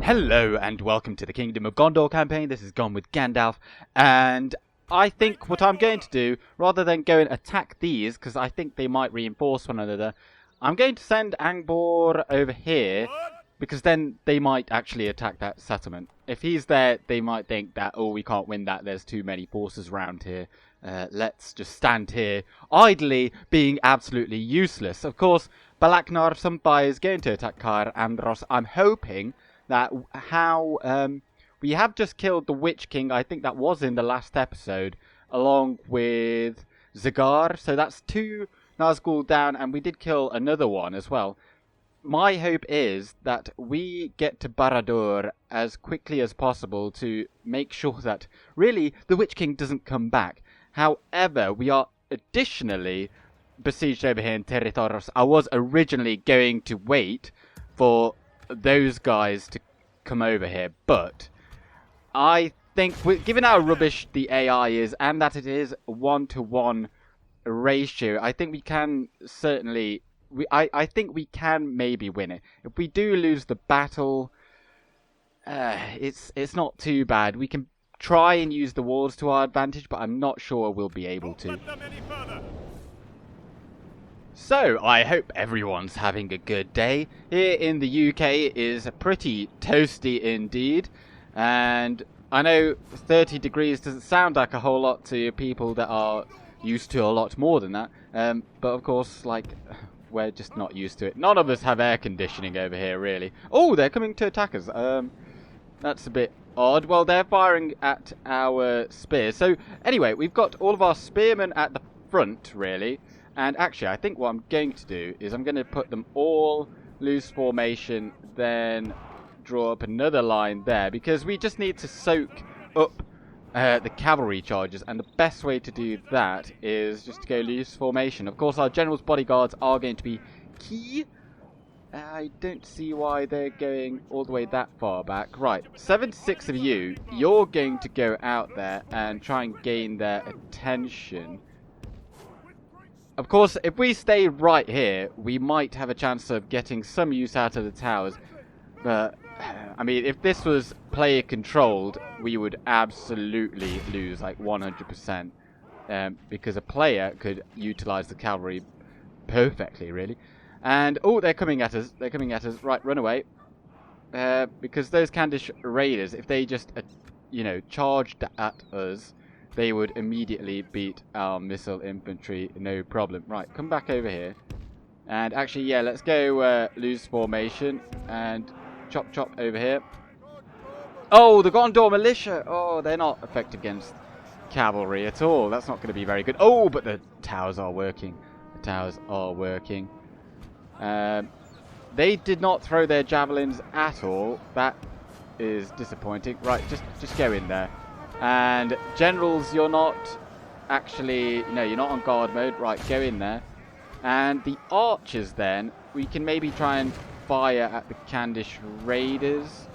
Hello and welcome to the Kingdom of Gondor campaign. This is Gone with Gandalf, and I think what I'm going to do, rather than go and attack these, because I think they might reinforce one another, I'm going to send Angbor over here, because then they might actually attack that settlement. If he's there, they might think that, oh, we can't win that, there's too many forces around here. Let's just stand here, idly, being absolutely useless. Of course, Balaknar Sumpai is going to attack Cair Andros. I'm hoping that we have just killed the Witch King. I think that was in the last episode, along with Zagar. So that's 2 Nazgul down, and we did kill another one as well. My hope is that we get to Barad-dûr as quickly as possible to make sure that, really, the Witch King doesn't come back. However, we are additionally besieged over here in Tirithoros. I was originally going to wait for those guys to come over here, but I think, given how rubbish the AI is and that it is a 1-to-1 ratio, I think we can certainly, I think we can maybe win it. If we do lose the battle, it's not too bad. We can try and use the walls to our advantage, but I'm not sure we'll be able to. So, I hope everyone's having a good day. Here in the UK it is pretty toasty indeed, and I know 30 degrees doesn't sound like a whole lot to people that are used to a lot more than that, but of course, like, we're just not used to it. None of us have air conditioning over here, really. Oh, they're coming to attack us. That's a bit odd. Well, they're firing at our spears. So, anyway, we've got all of our spearmen at the front, really. And actually, I think what I'm going to do is I'm going to put them all loose formation, then draw up another line there, because we just need to soak up the cavalry charges, and the best way to do that is just to go loose formation. Of course, our general's bodyguards are going to be key. I don't see why they're going all the way that far back. Right, 7 to 6 of you, you're going to go out there and try and gain their attention. Of course, if we stay right here, we might have a chance of getting some use out of the towers. But, I mean, if this was player controlled, we would absolutely lose, like 100%. Because a player could utilize the cavalry perfectly, really. And, oh, they're coming at us. They're coming at us. Right, run away. Because those Candish raiders, if they just, charged at us, they would immediately beat our missile infantry, no problem. Right, come back over here. And actually, yeah, let's go loose formation and chop chop over here. Oh, the Gondor militia! Oh, they're not effective against cavalry at all. That's not going to be very good. Oh, but the towers are working. The towers are working. They did not throw their javelins at all. That is disappointing. Right, just go in there. And generals, you're not actually, no, you're not on guard mode. Right, go in there. And the archers then, we can maybe try and fire at the Candish raiders.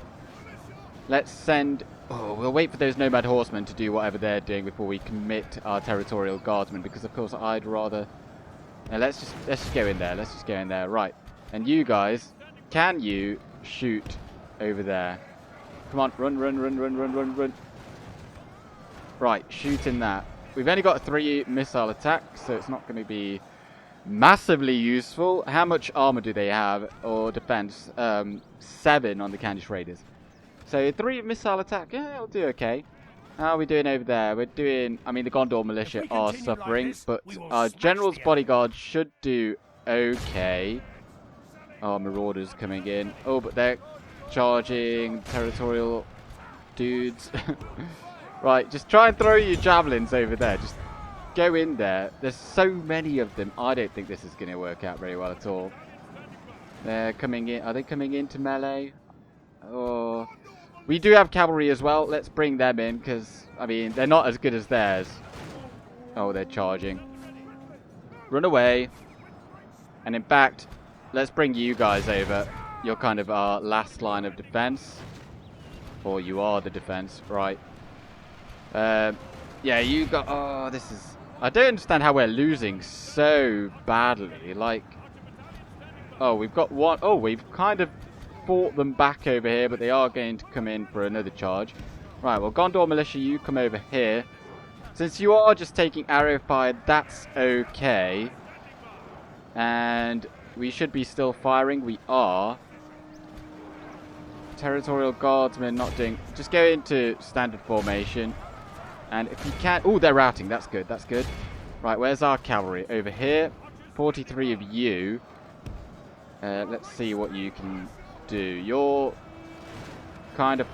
Let's send, oh, we'll wait for those nomad horsemen to do whatever they're doing before we commit our territorial guardsmen, because of course I'd rather, let's just go in there. Let's just go in there. Right. And you guys, can you shoot over there? Come on, run. Right, shooting that. We've only got 3 missile attacks, so it's not going to be massively useful. How much armor do they have, or defense? 7 on the Candish raiders. So 3 missile attack, yeah, it'll do okay. How are we doing over there? We're doing, I mean, the Gondor militia are suffering, like this, but our general's bodyguard should do okay. Oh, marauders coming in. Oh, but they're charging territorial dudes. Right, just try and throw your javelins over there. Just go in there. There's so many of them. I don't think this is going to work out very well at all. They're coming in. Are they coming into melee? Oh, we do have cavalry as well. Let's bring them in because, I mean, they're not as good as theirs. Oh, they're charging. Run away. And in fact, let's bring you guys over. You're kind of our last line of defense. Or you are the defense, right? Yeah, you got... Oh, this is... I don't understand how we're losing so badly. Like... Oh, we've got one... Oh, we've kind of fought them back over here, but they are going to come in for another charge. Right, well, Gondor militia, you come over here. Since you are just taking arrow fire, that's okay. And we should be still firing. We are. Territorial guardsmen not doing... Just go into standard formation. And if you can... Oh, they're routing. That's good. That's good. Right, where's our cavalry? Over here. 43 of you. Let's see what you can do. You're kind of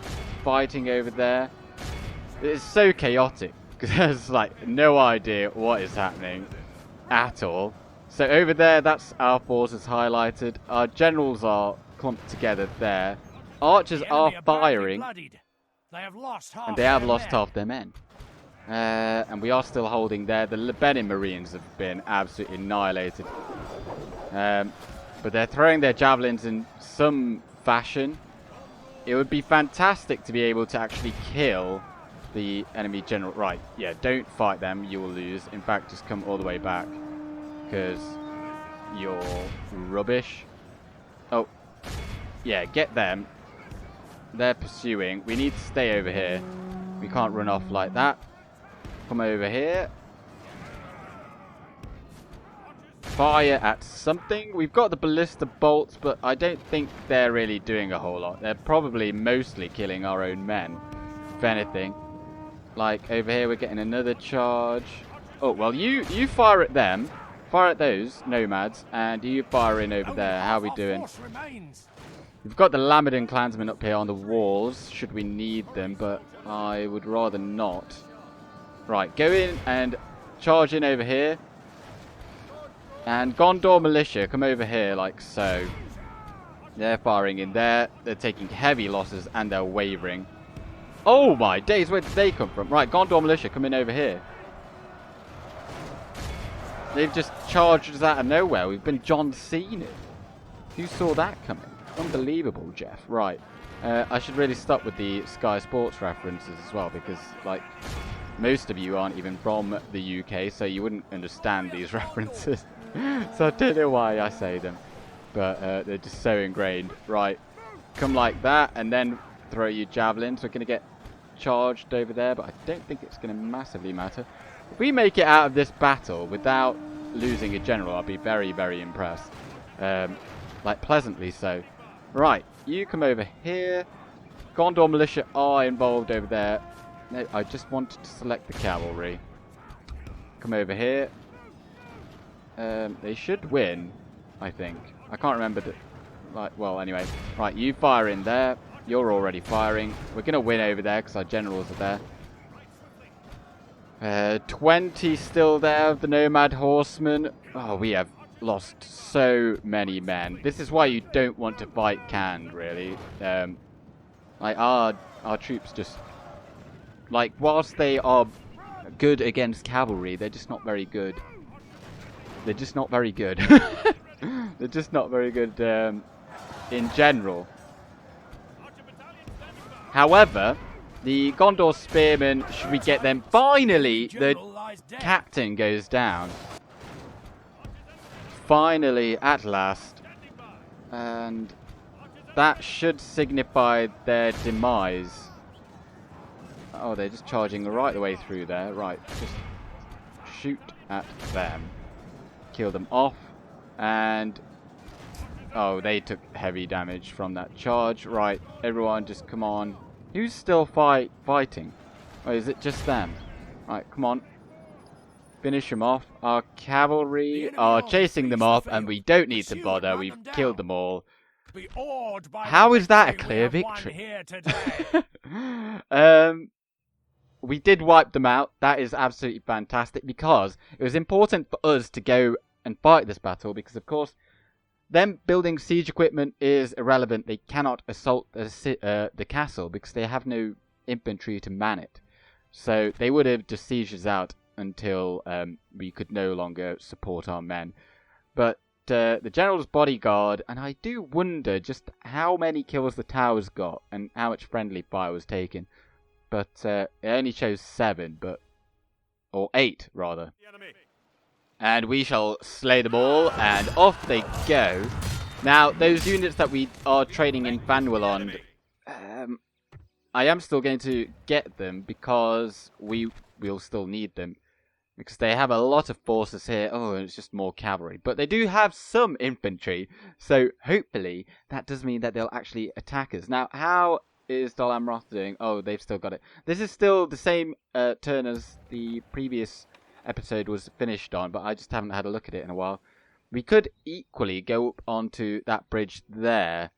fighting over there. It's so chaotic. Because there's, like, no idea what is happening at all. So over there, that's our forces highlighted. Our generals are clumped together there. Archers are firing. And they have lost half their men. And we are still holding there. The Lebanon Marines have been absolutely annihilated. But they're throwing their javelins in some fashion. It would be fantastic to be able to actually kill the enemy general. Right, yeah, don't fight them. You will lose. In fact, just come all the way back. Because you're rubbish. Oh, yeah, get them. They're pursuing. We need to stay over here. We can't run off like that. Come over here. Fire at something. We've got the ballista bolts, but I don't think they're really doing a whole lot. They're probably mostly killing our own men, if anything. Like, over here we're getting another charge. Oh, well, you fire at them. Fire at those nomads, and you fire in over there. How are we doing? We've got the Lamadin clansmen up here on the walls, should we need them, but I would rather not. Right, go in and charge in over here. And Gondor militia, come over here like so. They're firing in there. They're taking heavy losses and they're wavering. Oh my days, where did they come from? Right, Gondor militia, come in over here. They've just charged us out of nowhere. We've been John Cena. Who saw that coming? Unbelievable, Jeff. Right. I should really stop with the Sky Sports references as well, because, like, most of you aren't even from the UK, so you wouldn't understand these references. So I don't know why I say them. But they're just so ingrained. Right. Come like that, and then throw your javelins. We're going to get charged over there, but I don't think it's going to massively matter. If we make it out of this battle without losing a general, I'll be very, very impressed. Like, pleasantly so. Right, you come over here. Gondor militia are involved over there. No, I just wanted to select the cavalry. Come over here. They should win, I think. I can't remember the... Like, well, anyway. Right, you fire in there. You're already firing. We're going to win over there because our generals are there. 20 still there of the Nomad Horsemen. Oh, we have lost so many men. This is why you don't want to fight canned, really. Like, our troops just... Like, whilst they are good against cavalry, they're just not very good. They're just not very good. They're just not very good in general. However, the Gondor spearmen, should we get them? Finally, the captain goes down. Finally, at last. And that should signify their demise. Oh, they're just charging right the way through there. Right, just shoot at them. Kill them off. And... oh, they took heavy damage from that charge. Right, everyone just come on. Who's still fighting? Or is it just them? Right, come on. Finish them off. Our cavalry are chasing them off, and we don't need to bother. We've killed them all. How is that a clear victory? We did wipe them out. That is absolutely fantastic, because it was important for us to go and fight this battle, because, of course, them building siege equipment is irrelevant. They cannot assault the castle because they have no infantry to man it. So they would have just sieged us out until we could no longer support our men. But the general's bodyguard, and I do wonder just how many kills the towers got and how much friendly fire was taken. But it only shows 7, or 8 rather. And we shall slay them all, and off they go. Now, those units that we are training in Vanwell on, I am still going to get them because we'll still need them. Because they have a lot of forces here. Oh, and it's just more cavalry. But they do have some infantry. So hopefully that does mean that they'll actually attack us. Now, how is Dol Amroth doing? Oh, they've still got it. This is still the same turn as the previous episode was finished on. But I just haven't had a look at it in a while. We could equally go up onto that bridge there.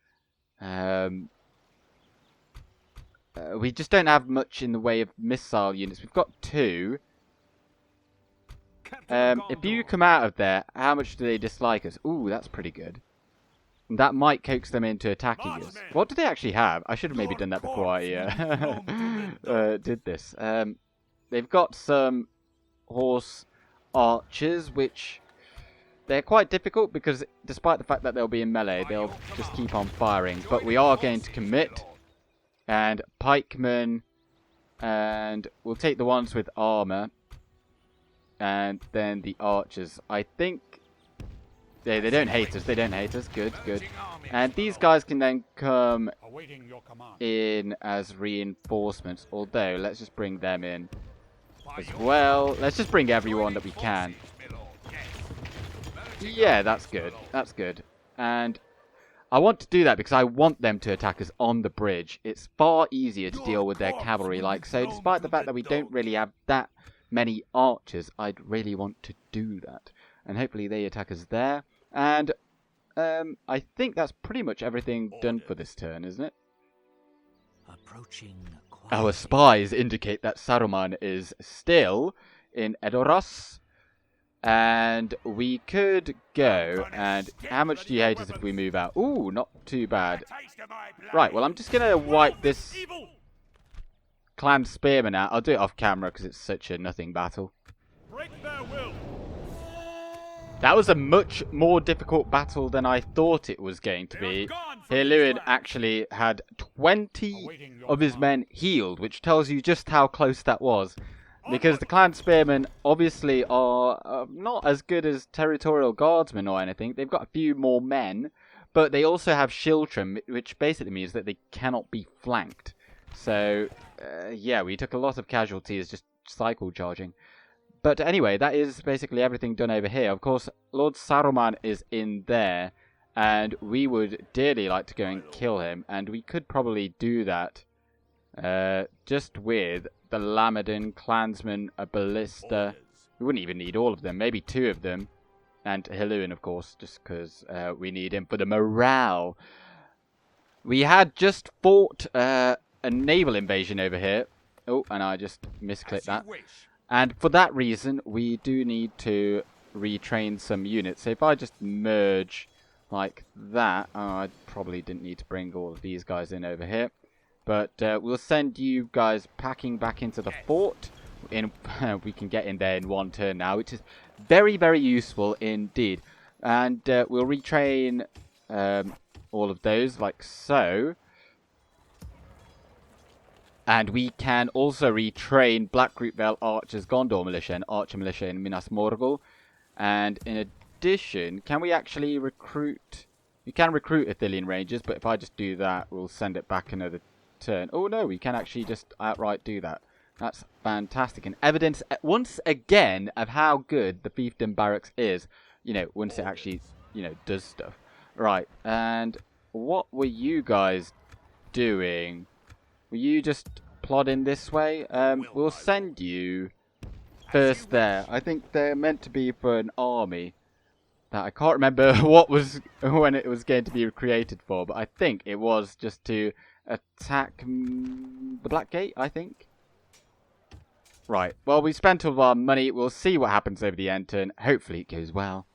We just don't have much in the way of missile units. We've got 2. If you come out of there, how much do they dislike us? Ooh, that's pretty good. That might coax them into attacking us. What do they actually have? I should have maybe done that before I did this. They've got some horse archers, which they're quite difficult because despite the fact that they'll be in melee, they'll just keep on firing. But we are going to commit. And pikemen, and we'll take the ones with armor. And then the archers. I think they don't hate us. They don't hate us. Good, good. And these guys can then come in as reinforcements. Although, let's just bring them in as well. Let's just bring everyone that we can. Yeah, that's good. That's good. And I want to do that because I want them to attack us on the bridge. It's far easier to deal with their cavalry like so. Despite the fact that we don't really have that many archers, I'd really want to do that. And hopefully they attack us there. And I think that's pretty much everything done for this turn, isn't it? Our spies indicate that Saruman is still in Edoras. And we could go, and how much do you hate us if we move out? Ooh, not too bad. Right, well, I'm just going to wipe this clan spearman out. I'll do it off camera because it's such a nothing battle. That was a much more difficult battle than I thought it was going to be. Hirluin actually had 20 of his men healed, which tells you just how close that was. Because the clan spearmen obviously are not as good as territorial guardsmen or anything. They've got a few more men, but they also have Shiltram, which basically means that they cannot be flanked. So, yeah, we took a lot of casualties just cycle charging. But anyway, that is basically everything done over here. Of course, Lord Saruman is in there, and we would dearly like to go and kill him. And we could probably do that just with the Lamadin, Clansman, a Ballista. We wouldn't even need all of them, maybe 2 of them. And Hirluin, of course, just because we need him for the morale. We had just fought a naval invasion over here. Oh, and I just misclicked that. And for that reason, we do need to retrain some units. So if I just merge like that, I probably didn't need to bring all of these guys in over here. But we'll send you guys packing back into the fort. We can get in there in 1 turn now, which is very, very useful indeed. And we'll retrain all of those like so. And we can also retrain Black Root Vale Archers, Gondor Militia, and Archer Militia in Minas Morgul. And in addition, can we actually recruit... We can recruit Athelian Rangers, but if I just do that, we'll send it back another turn. Oh no, we can actually just outright do that. That's fantastic. And evidence, once again, of how good the Fiefdom Barracks is. You know, once it actually, you know, does stuff. Right, and what were you guys doing? Were you just plodding this way? We'll send you first there. I think they're meant to be for an army. That I can't remember when it was going to be created for, but I think it was just to attack the Black Gate, I think. Right, well, we spent all of our money. We'll see what happens over the end turn. Hopefully it goes well.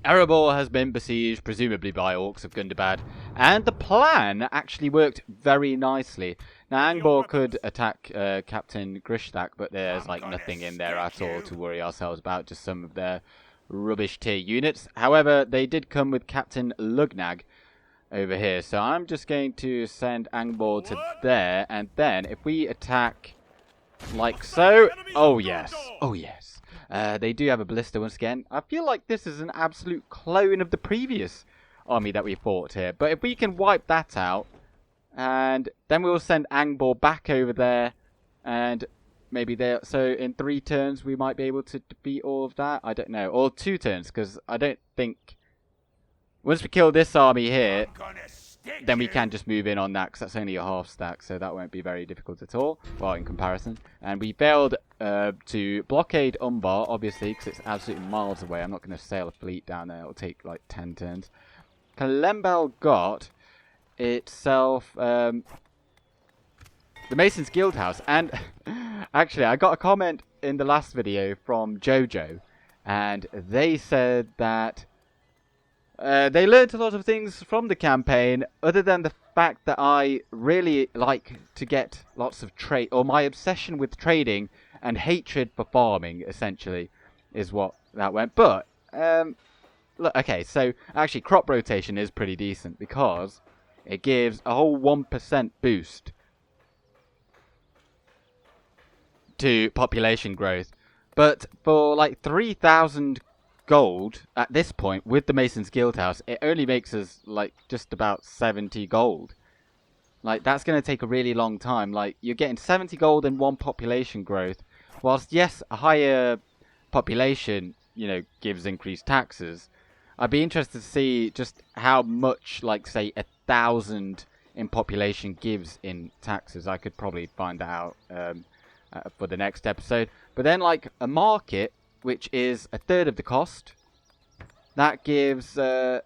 Erebor has been besieged, presumably by Orcs of Gundabad, and the plan actually worked very nicely. Now, Angbor could attack Captain Grishtak, but there's like nothing in there at all to worry ourselves about, just some of their rubbish tier units. However, they did come with Captain Lugnag over here, so I'm just going to send Angbor to there, and then if we attack like so... Oh yes, oh yes. They do have a ballista once again. I feel like this is an absolute clone of the previous army that we fought here. But if we can wipe that out, and then we'll send Angbor back over there, and maybe there. So in 3 turns we might be able to defeat all of that. I don't know, or 2 turns, because I don't think once we kill this army here, then we can just move in on that, because that's only a half stack, so that won't be very difficult at all, well, in comparison. And we failed to blockade Umbar, obviously, because it's absolutely miles away. I'm not going to sail a fleet down there. It'll take like 10 turns. Kalembal got itself the Mason's Guildhouse, and actually I got a comment in the last video from Jojo, and they said that they learned a lot of things from the campaign, other than the fact that I really like to get lots of trade, or my obsession with trading and hatred for farming, essentially, is what that went. But look, okay, so actually crop rotation is pretty decent, because it gives a whole 1% boost to population growth. But for like 3,000 gold at this point with the Mason's Guildhouse, it only makes us like just about 70 gold. Like, that's going to take a really long time. Like, you're getting 70 gold and 1 population growth, whilst yes, a higher population, you know, gives increased taxes. I'd be interested to see just how much, like, say, 1,000 in population gives in taxes. I could probably find that out for the next episode. But then, like, a market, which is 1/3 of the cost, that gives, well,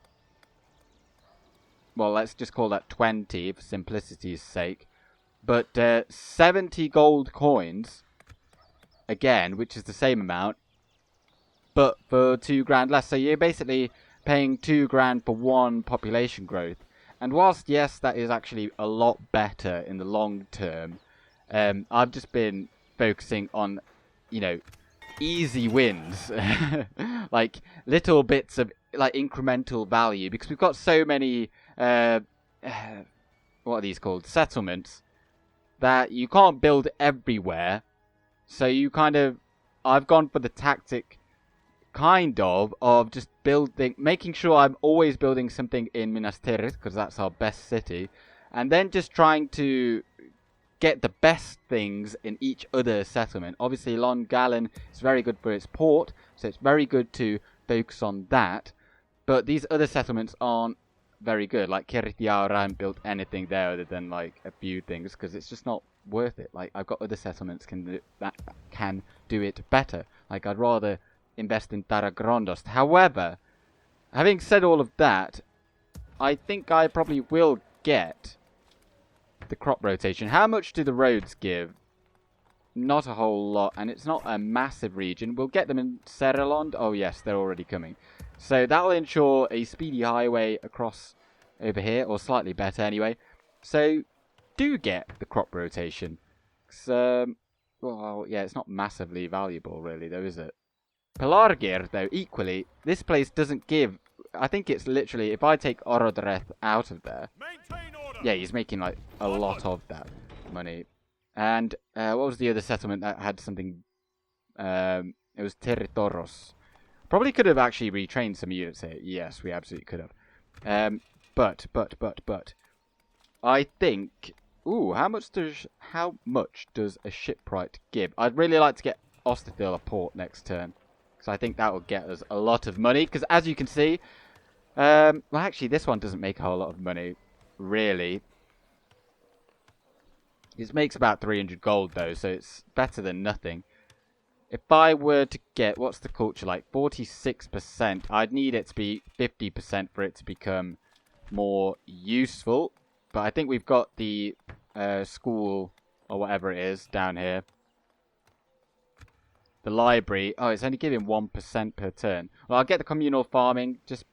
let's just call that 20 for simplicity's sake. But 70 gold coins, again, which is the same amount, but for 2 grand less. So you're basically paying 2 grand for 1 population growth. And whilst, yes, that is actually a lot better in the long term, I've just been focusing on, you know, easy wins. Like, little bits of, like, incremental value. Because we've got so many, what are these called? Settlements. That you can't build everywhere. So you kind of, I've gone for the tactic, kind of just building, making sure I'm always building something in Minas Tirith, because that's our best city, and then just trying to get the best things in each other settlement. Obviously, Lon Gallen is very good for its port, so it's very good to focus on that, but these other settlements aren't very good. Like Cirith Ungol, I haven't built anything there other than like a few things, because it's just not worth it. Like, I've got other settlements that can do it better. Like, I'd rather invest in Taragrondost. However, having said all of that, I think I probably will get the crop rotation. How much do the roads give? Not a whole lot, and it's not a massive region. We'll get them in Serelond. Oh yes, they're already coming. So that'll ensure a speedy highway across over here, or slightly better anyway. So do get the crop rotation. Well, yeah, it's not massively valuable really though, is it? Pelargir, though, equally, this place doesn't give. I think it's literally, if I take Orodreth out of there, yeah, he's making like a lot of that money. And what was the other settlement that had something? It was Tirithoros. Probably could have actually retrained some units here. Yes, we absolutely could have. But I think. Ooh, how much does a shipwright give? I'd really like to get Osterthil a port next turn. So I think that will get us a lot of money. Because as you can see, well, actually, this one doesn't make a whole lot of money, really. It makes about 300 gold, though, so it's better than nothing. If I were to get, what's the culture like? 46%. I'd need it to be 50% for it to become more useful. But I think we've got the school, or whatever it is, down here. The library. Oh, it's only giving 1% per turn. Well, I'll get the communal farming. Just.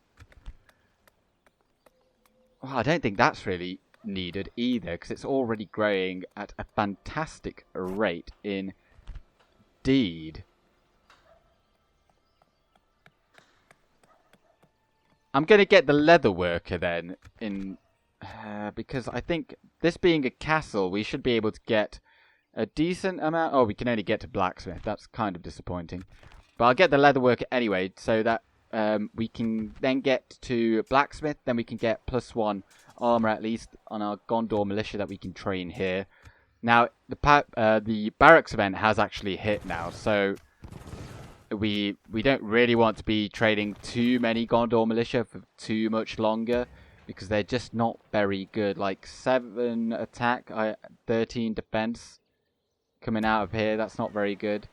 Well, I don't think that's really needed either, because it's already growing at a fantastic rate indeed. I'm going to get the leather worker then, because I think this being a castle, we should be able to get a decent amount. Oh, we can only get to blacksmith. That's kind of disappointing. But I'll get the leatherworker anyway, so that we can then get to blacksmith. Then we can get +1 armor at least on our Gondor militia that we can train here. Now the barracks event has actually hit now, so we don't really want to be training too many Gondor militia for too much longer, because they're just not very good. Like 7 attack, 13 defense coming out of here. That's not very good.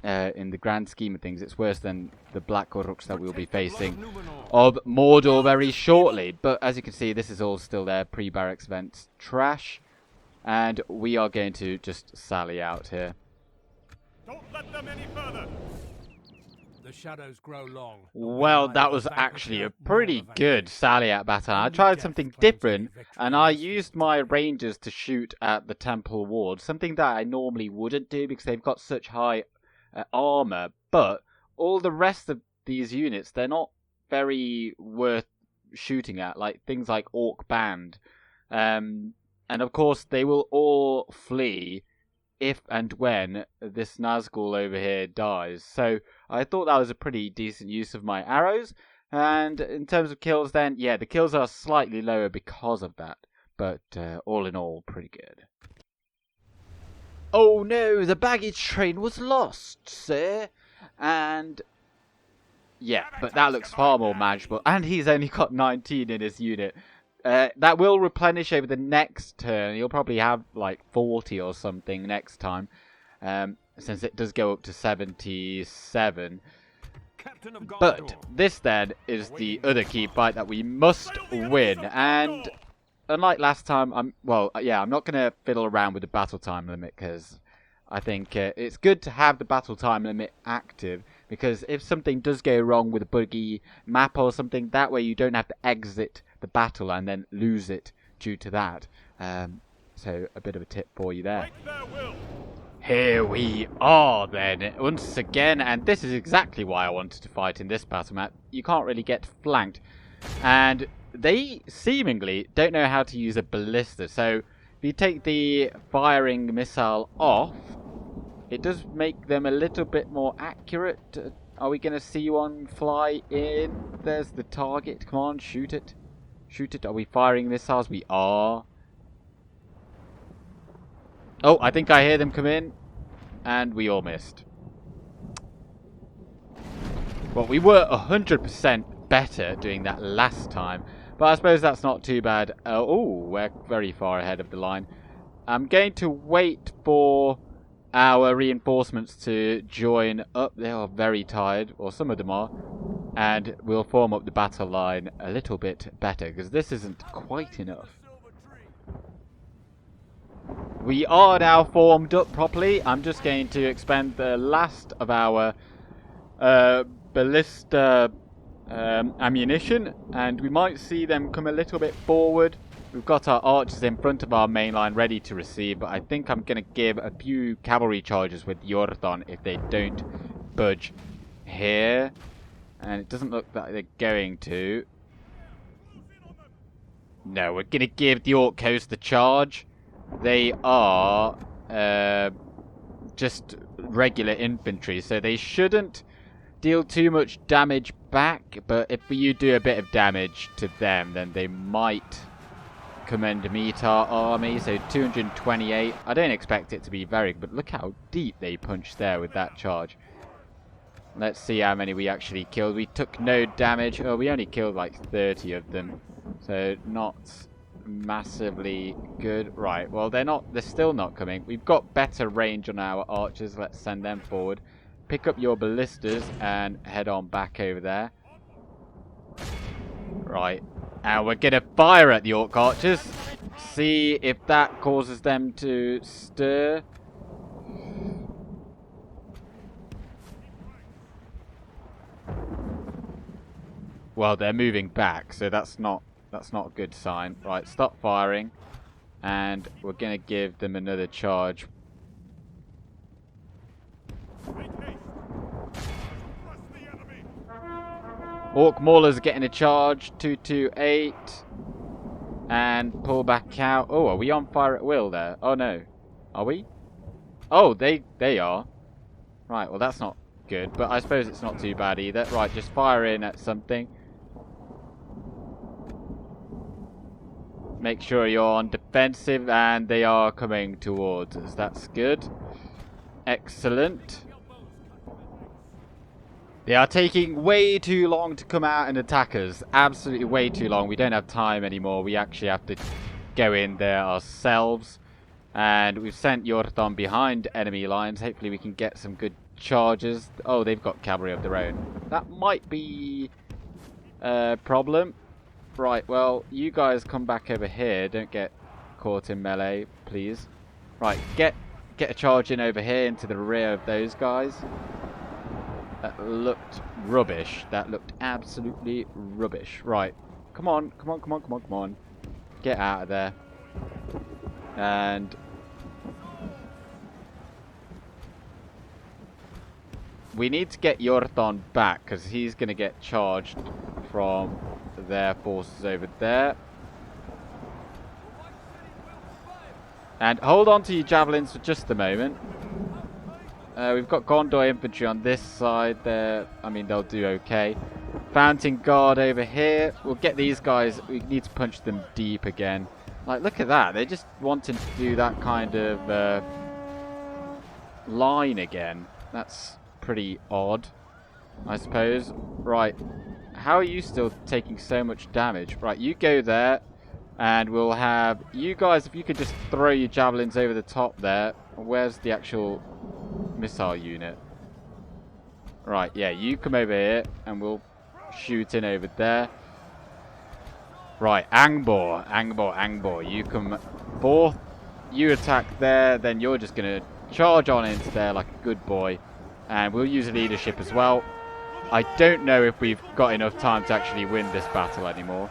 In the grand scheme of things, it's worse than the Black Uruks that we'll be facing of Mordor very shortly. But as you can see, this is all still their pre-barracks events trash. And we are going to just sally out here. Don't let them any further. The shadows grow long. Well, that was actually a pretty good sally out battle. I tried something different, and I used my rangers to shoot at the temple ward. Something that I normally wouldn't do because they've got such high armor, but all the rest of these units, they're not very worth shooting at, like things like Orc Band, and of course they will all flee if and when this Nazgul over here dies. So I thought that was a pretty decent use of my arrows, and in terms of kills then, yeah, the kills are slightly lower because of that, but all in all pretty good. Oh no, the baggage train was lost, sir. And yeah, but that looks far more manageable. And he's only got 19 in his unit. That will replenish over the next turn. He'll probably have like 40 or something next time, since it does go up to 77. But this then is the other key fight that we must win. And unlike last time, I'm not going to fiddle around with the battle time limit, because I think it's good to have the battle time limit active, because if something does go wrong with a buggy map or something, that way you don't have to exit the battle and then lose it due to that. So a bit of a tip for you there. Here we are then, once again, and this is exactly why I wanted to fight in this battle map. You can't really get flanked, and they seemingly don't know how to use a ballista. So if you take the firing missile off, it does make them a little bit more accurate. Are we going to see one fly in? There's the target. Come on, shoot it. Shoot it. Are we firing missiles? We are. Oh, I think I hear them come in. And we all missed. Well, we were 100% better doing that last time. But I suppose that's not too bad. Oh, we're very far ahead of the line. I'm going to wait for our reinforcements to join up. They are very tired, or some of them are. And we'll form up the battle line a little bit better, because this isn't quite enough. We are now formed up properly. I'm just going to expend the last of our ballista ammunition, and we might see them come a little bit forward. We've got our archers in front of our main line ready to receive, but I think I'm going to give a few cavalry charges with Iorthon if they don't budge here. And it doesn't look like they're going to. No, we're going to give the Orc Coast the charge. They are just regular infantry, so they shouldn't deal too much damage back, but if you do a bit of damage to them, then they might come and meet our army. So 228. I don't expect it to be very, but look how deep they punched there with that charge. Let's see how many we actually killed. We took no damage. Oh, we only killed like 30 of them, so not massively good. Right, well, they're still not coming. We've got better range on our archers. Let's send them forward. Pick up your ballistas and head on back over there. Right, and we're gonna fire at the Orc archers. See if that causes them to stir. Well, they're moving back, so that's not a good sign. Right, stop firing, and we're gonna give them another charge. Orc Maulers are getting a charge. 228, and pull back out. Oh, are we on fire at will there? Oh no, are we? Oh, they are. Right, well that's not good, but I suppose it's not too bad either. Right, just fire in at something. Make sure you're on defensive, and they are coming towards us. That's good. Excellent. They are taking way too long to come out and attack us. Absolutely way too long. We don't have time anymore. We actually have to go in there ourselves. And we've sent Iorthon behind enemy lines. Hopefully we can get some good charges. Oh, they've got cavalry of their own. That might be a problem. Right, well, you guys come back over here. Don't get caught in melee, please. Right, get a charge in over here into the rear of those guys. That looked rubbish. That looked absolutely rubbish. Right, come on, come on, come on, come on, come on. Get out of there. And we need to get Iorthon back, because he's going to get charged from their forces over there. And hold on to your javelins for just a moment. We've got Gondor infantry on this side there. I mean, they'll do okay. Fountain Guard over here. We'll get these guys. We need to punch them deep again. Like, look at that. They're just wanting to do that kind of line again. That's pretty odd, I suppose. Right. How are you still taking so much damage? Right, you go there. And we'll have you guys, if you could just throw your javelins over the top there. Where's the actual missile unit? Right, yeah, you come over here and we'll shoot in over there. Right, Angbor, Angbor, Angbor. You come forth, you attack there, then you're just going to charge on into there like a good boy. And we'll use leadership as well. I don't know if we've got enough time to actually win this battle anymore.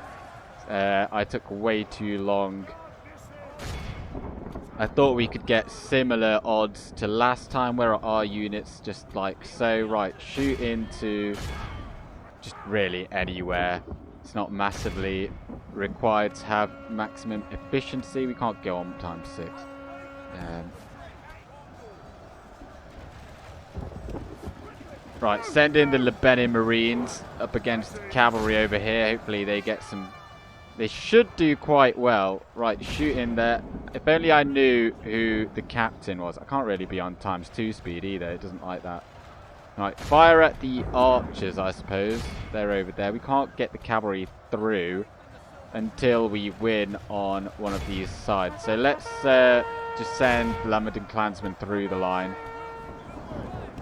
I took way too long. I thought we could get similar odds to last time. Where are our units? Just like so. Right, shoot into just really anywhere. It's not massively required to have maximum efficiency. We can't go on ×6. Right, send in the Lebanon Marines up against the cavalry over here. Hopefully they get some... They should do quite well. Right, shoot in there. If only I knew who the captain was. I can't really be on ×2 speed either. It doesn't like that. Right, fire at the archers, I suppose. They're over there. We can't get the cavalry through until we win on one of these sides. So let's just send Lamadin clansmen through the line.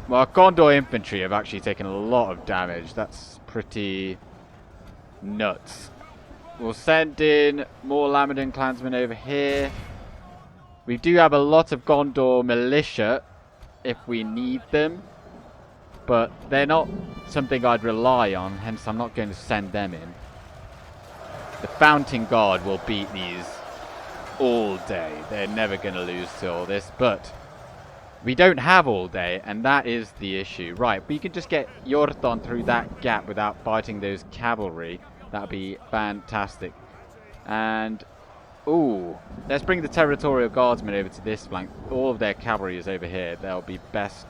Well, Gondor infantry have actually taken a lot of damage. That's pretty nuts. We'll send in more Lamadin clansmen over here. We do have a lot of Gondor militia if we need them. But they're not something I'd rely on, hence I'm not going to send them in. The Fountain Guard will beat these all day. They're never going to lose to all this, but we don't have all day, and that is the issue. Right, we can just get Iorthon through that gap without fighting those cavalry. That'd be fantastic. And, ooh, let's bring the territorial guardsmen over to this flank. All of their cavalry is over here. They'll be best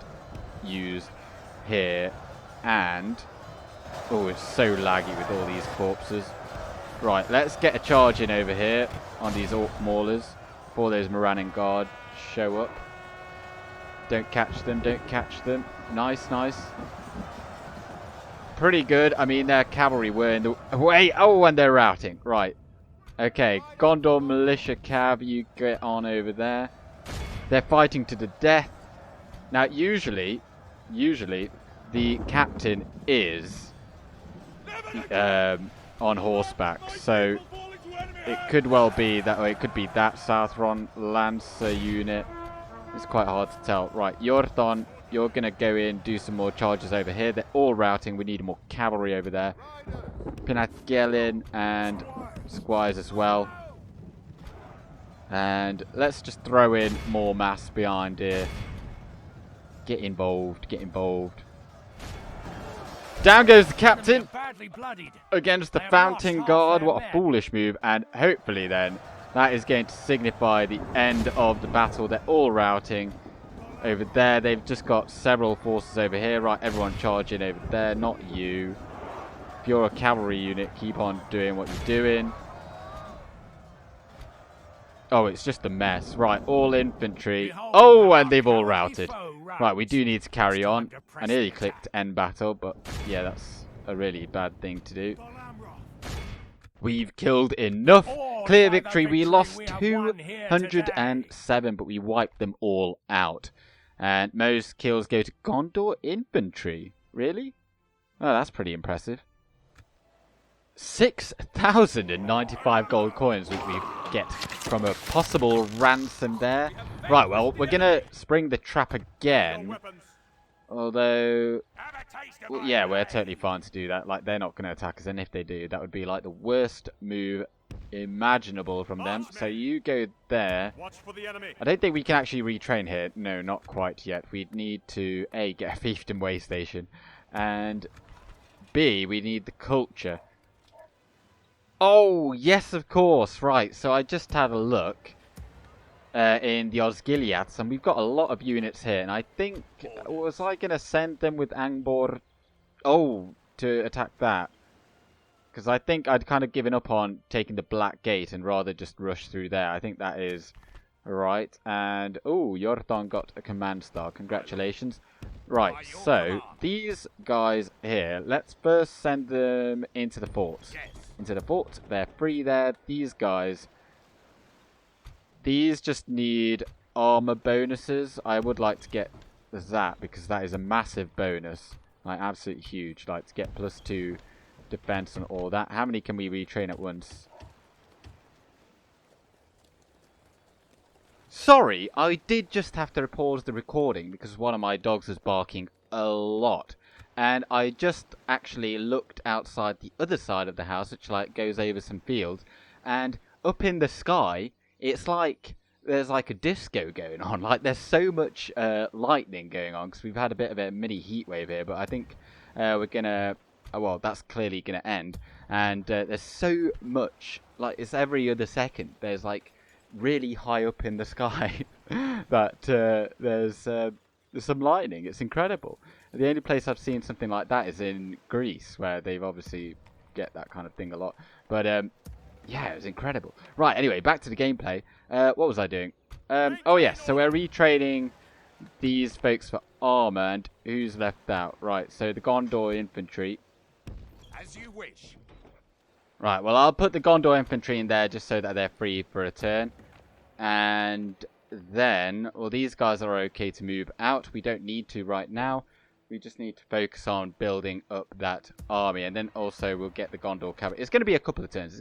used here. And, oh, it's so laggy with all these corpses. Right, let's get a charge in over here on these orc maulers before those Morannon Guard show up. Don't catch them, don't catch them. Nice, nice. Pretty good. I mean, their cavalry were in the way. Oh, and they're routing. Right. Okay, Gondor militia cav, you get on over there. They're fighting to the death. Now, usually, the captain is on horseback, so it could well be that, or it could be that Southron Lancer unit. It's quite hard to tell. Right, Iorthon, you're going to go in, do some more charges over here. They're all routing. We need more cavalry over there. Pinatgelin and squires as well. And let's just throw in more mass behind here. Get involved, get involved. Down goes the captain against the Fountain Guard. What a foolish move. And hopefully then, that is going to signify the end of the battle. They're all routing. over there. They've just got several forces over here. Right, everyone charging over there. Not you. If you're a cavalry unit, keep on doing what you're doing. Oh, it's just a mess. Right, all infantry. Oh, and they've all routed. Right, we do need to carry on. I nearly clicked end battle, but yeah, that's a really bad thing to do. We've killed enough. Clear victory. We lost 207, but we wiped them all out. And most kills go to Gondor infantry. Really? Oh, that's pretty impressive. 6,095 gold coins we get from a possible ransom there. Right, well, we're going to spring the trap again. Although, well, yeah, we're totally fine to do that. Like, they're not going to attack us, and if they do, that would be like the worst move imaginable from them. So you go there. I don't think we can actually retrain here. No, not quite yet. We'd need to, A, get a fiefdom way station, and B, we need the culture. Oh, yes, of course. Right, so I just had a look in the Osgiliaths, and we've got a lot of units here. And I think, was I going to send them with Angbor? Oh, to attack that. Because I think I'd kind of given up on taking the Black Gate and rather just rush through there. I think that is right. And, oh, Iorthon got a command star. Congratulations. Right, so these guys here, let's first send them into the forts. Into the fort. They're free there. These guys, these just need armor bonuses. I would like to get that because that is a massive bonus. Like, absolutely huge. Like, to get +2 defense and all that. How many can we retrain at once? Sorry, I did just have to pause the recording because one of my dogs is barking a lot. And I just actually looked outside the other side of the house, which like goes over some fields. And up in the sky, it's like there's like a disco going on. Like there's so much lightning going on because we've had a bit of a mini heat wave here. But I think we're gonna, well, that's clearly gonna end. And there's so much, like it's every other second. There's like really high up in the sky that there's some lightning. It's incredible. The only place I've seen something like that is in Greece, where they've obviously get that kind of thing a lot. But yeah, it was incredible. Right, anyway, back to the gameplay. What was I doing? Oh yes, so we're retraining these folks for armor, and who's left out? Right, so the Gondor infantry. As you wish. Right, well, I'll put the Gondor infantry in there just so that they're free for a turn. And then, well, these guys are okay to move out. We don't need to right now. We just need to focus on building up that army. And then also we'll get the Gondor cavalry. It's going to be a couple of turns.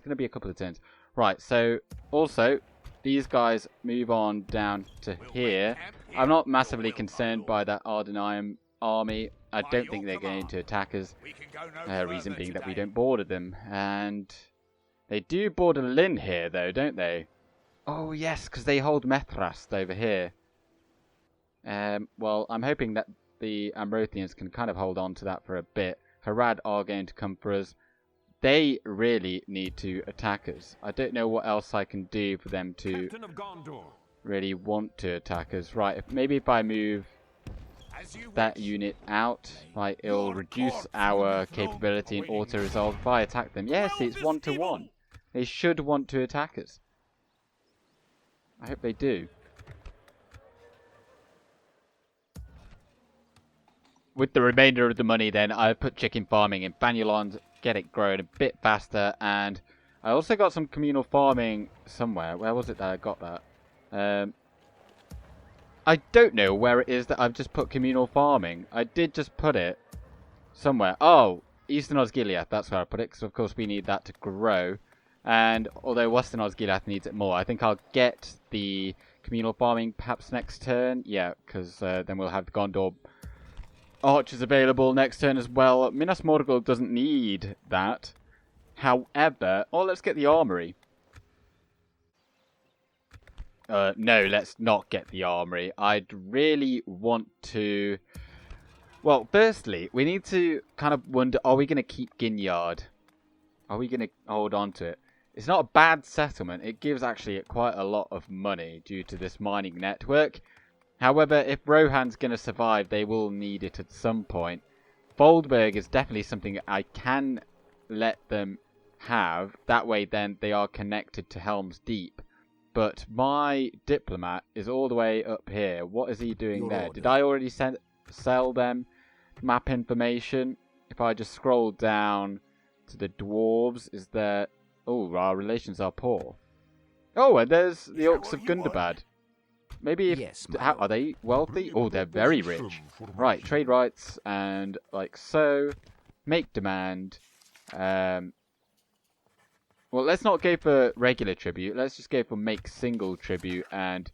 Right, so also, these guys move on down to here. I'm not massively concerned by that Ardenheim army. I don't think they're going to attack us. Reason being that we don't border them. And they do border Lynn here, though, don't they? Oh, yes, because they hold Methrast over here. Well, I'm hoping that the Ambrothians can kind of hold on to that for a bit. Harad are going to come for us. They really need to attack us. I don't know what else I can do for them to really want to attack us. Right, maybe if I move that unit out, like it'll reduce our capability in auto-resolve if I attack them. Yes, it's 1-to-1. They should want to attack us. I hope they do. With the remainder of the money then, I put chicken farming in Fanulons, get it growing a bit faster, and I also got some communal farming somewhere. Where was it that I got that? I don't know where it is that I've just put communal farming. I did just put it somewhere. Oh, Eastern Osgiliath, that's where I put it, because of course we need that to grow. And although Western Osgiliath needs it more, I think I'll get the communal farming perhaps next turn. Yeah, because then we'll have the Gondor archers available next turn as well. Minas Morgul doesn't need that. However, oh, let's get the armory. No, let's not get the armory. I'd really want to... Well, firstly, we need to kind of wonder, are we going to keep Ginyard? Are we going to hold on to it? It's not a bad settlement. It gives actually quite a lot of money due to this mining network. However, if Rohan's going to survive, they will need it at some point. Foldberg is definitely something I can let them have. That way, then, they are connected to Helm's Deep. But my diplomat is all the way up here. What is he doing there? Did I already sell them map information? If I just scroll down to the dwarves, is there... Oh, our relations are poor. Oh, and there's the Orcs of Gundabad. Maybe if... Yes, are they wealthy? Oh, they're very rich. Right, trade rights and like so. Make demand. Well, let's not go for regular tribute. Let's just go for make single tribute and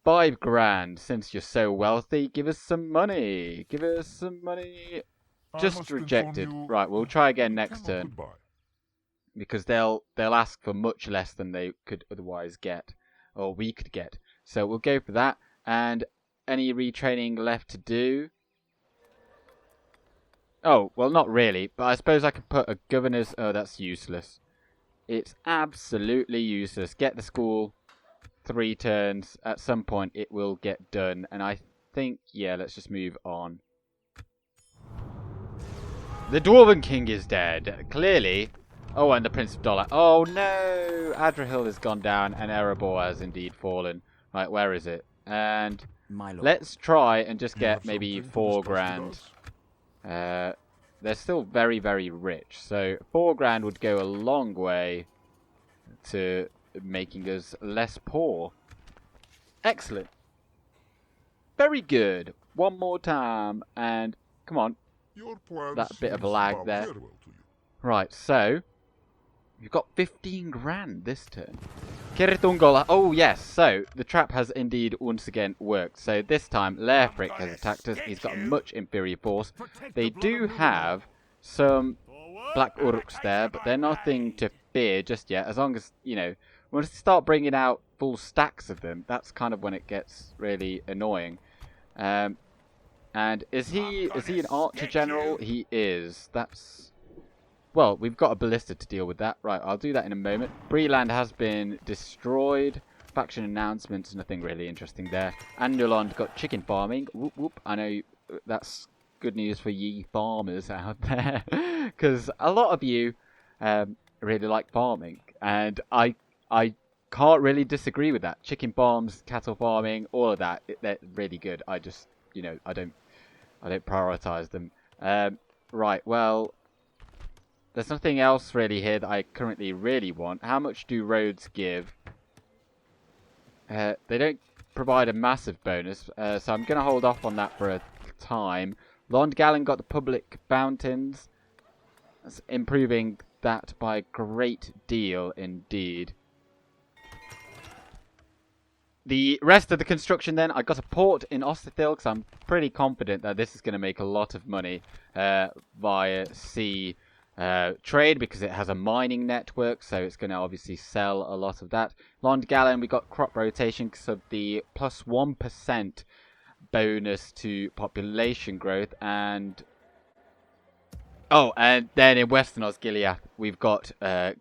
5 grand. Since you're so wealthy, give us some money. Give us some money. Just rejected. Right, we'll try again next turn because they'll ask for much less than they could otherwise get, or we could get. So we'll go for that. And any retraining left to do? Oh, well, not really, but I suppose I could put a governor's... Oh, that's useless. It's absolutely useless. Get the school 3 turns. At some point, it will get done. And I think, yeah, let's just move on. The Dwarven King is dead. Clearly. Oh, and the Prince of Dollar. Oh, no! Adrahil has gone down, and Erebor has indeed fallen. Right, where is it? And let's try and just get maybe 4 grand. They're still very, very rich, so 4 grand would go a long way to making us less poor. Excellent. Very good. One more time, and come on. That bit of a lag there. Right, so you've got 15 grand this turn. Cirith Ungol. Oh, yes. So, the trap has indeed once again worked. So, this time, Leofric has attacked us. He's got a much inferior force. They do have some Black Uruks there, but they're nothing to fear just yet. As long as, you know, when we start bringing out full stacks of them, that's kind of when it gets really annoying. And is he an archer general? He is. That's... Well, we've got a ballista to deal with that. Right, I'll do that in a moment. Breland has been destroyed. Faction announcements, nothing really interesting there. Annulond got chicken farming. Whoop, whoop. I know that's good news for ye farmers out there. Because a lot of you really like farming. And I can't really disagree with that. Chicken farms, cattle farming, all of that. They're really good. I just, you know, I don't prioritize them. Right, well... There's nothing else really here that I currently really want. How much do roads give? They don't provide a massive bonus, so I'm going to hold off on that for a time. Londgalen got the public fountains. That's improving that by a great deal indeed. The rest of the construction then, I got a port in Osterthil because I'm pretty confident that this is going to make a lot of money via sea trade because it has a mining network, so it's going to obviously sell a lot of that. Londgalen, we got crop rotation because of the plus 1% bonus to population growth, and oh, and then in Western Osgiliath we've got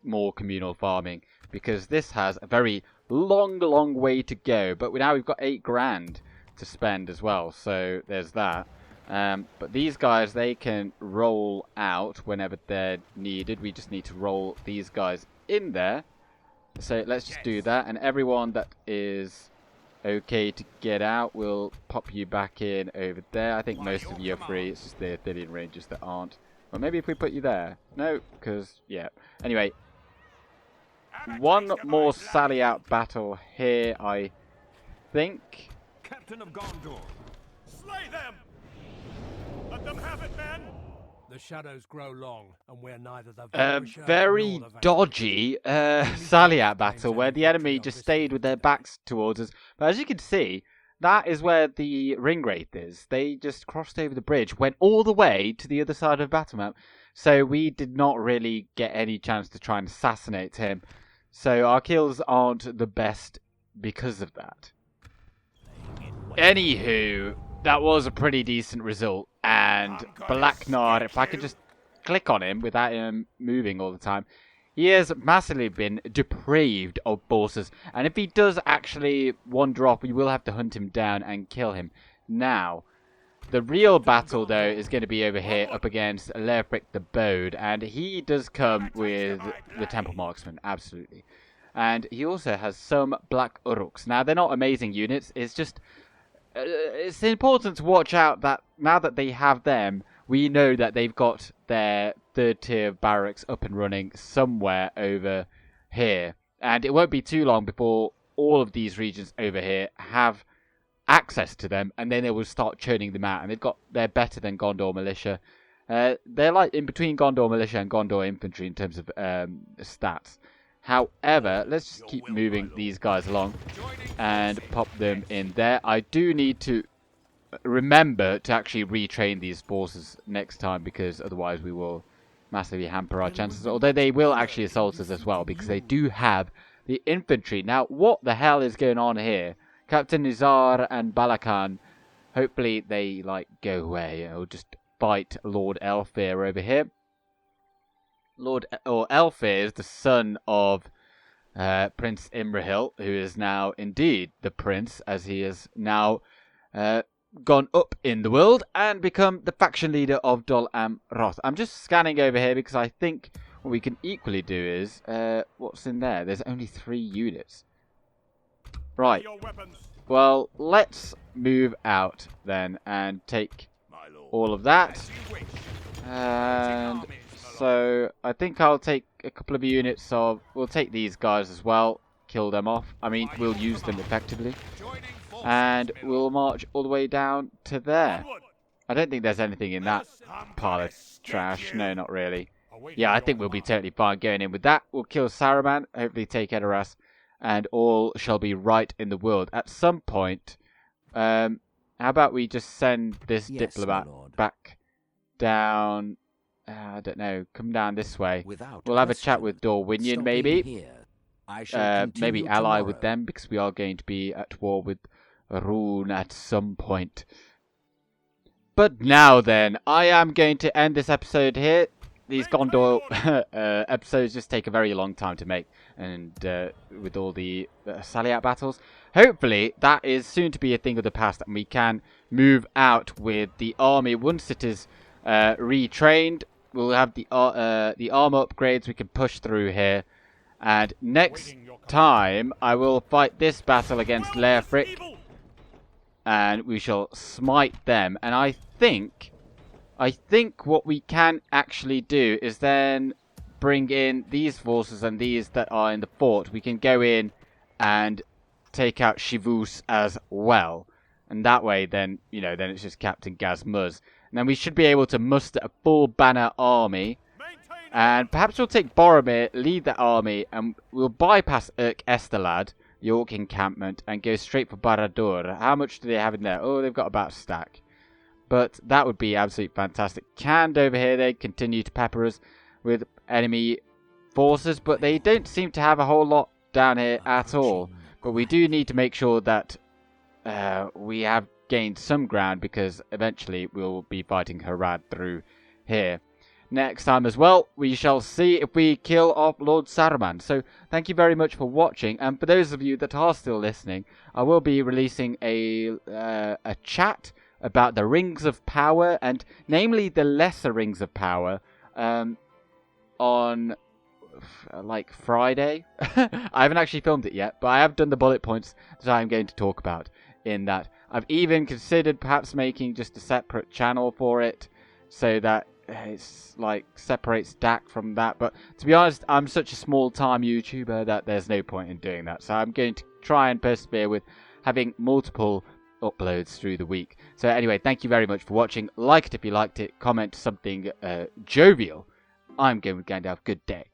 more communal farming because this has a very long way to go, but now we've got 8 grand to spend as well, so there's that. But these guys, they can roll out whenever they're needed. We just need to roll these guys in there. So let's just do that. And everyone that is okay to get out, we'll pop you back in over there. I think most of you are free. It's just the Athenian Rangers that aren't. Well, maybe if we put you there. No, because, yeah. Anyway, one more sally out battle here, I think. Captain of Gondor. Slay them! Let them have it, men! The shadows grow long, and we're neither the very dodgy sally out battle where the enemy just stayed with their backs towards us. But as you can see, that is where the ring wraith is. They just crossed over the bridge, went all the way to the other side of the battle map. So we did not really get any chance to try and assassinate him. So our kills aren't the best because of that. Anywho, that was a pretty decent result. And Blacknard, if I could just click on him without him moving all the time, He has massively been depraved of forces, and if he does actually wander off, we will have to hunt him down and kill him. Now, the real battle, though, is going to be over here up against Leofric the Bowed, and he does come with the Temple Marksman, absolutely. And he also has some Black Uruks. Now, they're not amazing units, it's just... it's important to watch out that now that they have them, we know that they've got their third tier barracks up and running somewhere over here. And it won't be too long before all of these regions over here have access to them, and then they will start churning them out. And they're better than Gondor militia. They're like in between Gondor militia and Gondor infantry in terms of stats. However, let's just keep moving these guys along and pop them in there. I do need to remember to actually retrain these forces next time, because otherwise we will massively hamper our chances. Although they will actually assault us as well, because they do have the infantry. Now, what the hell is going on here? Captain Nizar and Balakan, hopefully they go away or just fight Lord Elfir over here. Elfir is the son of Prince Imrahil, who is now indeed the prince, as he has now gone up in the world and become the faction leader of Dol Amroth. I'm just scanning over here because I think what we can equally do is... what's in there? There's only 3 units. Right. Well, let's move out then and take all of that. And... so, I think I'll take a couple of units of... we'll take these guys as well. Kill them off. I mean, we'll use them effectively. And we'll march all the way down to there. I don't think there's anything in that pile of trash. No, not really. Yeah, I think we'll be totally fine going in with that. We'll kill Saruman, hopefully take Edoras, and all shall be right in the world. At some point, how about we just send this diplomat back down... I don't know, come down this way. We'll have a chat with Dorwinion, maybe. Maybe ally with them, because we are going to be at war with Rune at some point. But now then, I am going to end this episode here. These Gondor episodes just take a very long time to make, and with all the sally-out battles. Hopefully, that is soon to be a thing of the past, and we can move out with the army once it is retrained. We'll have the armor upgrades we can push through here. And next time, I will fight this battle against Leofric. And we shall smite them. And I think what we can actually do is then bring in these forces and these that are in the fort. We can go in and take out Shivus as well. And that way, then, then it's just Captain Gazmuz. And then we should be able to muster a full banner army. And perhaps we'll take Boromir, lead that army, and we'll bypass Estelad, York encampment, and go straight for Barad-dûr. How much do they have in there? Oh, they've got about a stack. But that would be absolutely fantastic. Canned over here, they continue to pepper us with enemy forces, but they don't seem to have a whole lot down here at all. But we do need to make sure that we have gained some ground, because eventually we'll be fighting Harad through here. Next time as well, we shall see if we kill off Lord Saruman. So thank you very much for watching, and for those of you that are still listening, I will be releasing a chat about the Rings of Power, and namely the Lesser Rings of Power, on Friday. I haven't actually filmed it yet, but I have done the bullet points that I'm going to talk about in that. I've even considered perhaps making just a separate channel for it, so that it's separates DAC from that. But to be honest, I'm such a small time YouTuber that there's no point in doing that. So I'm going to try and persevere with having multiple uploads through the week. So anyway, thank you very much for watching. Like it if you liked it. Comment something jovial. I'm going with Gandalf. Good day.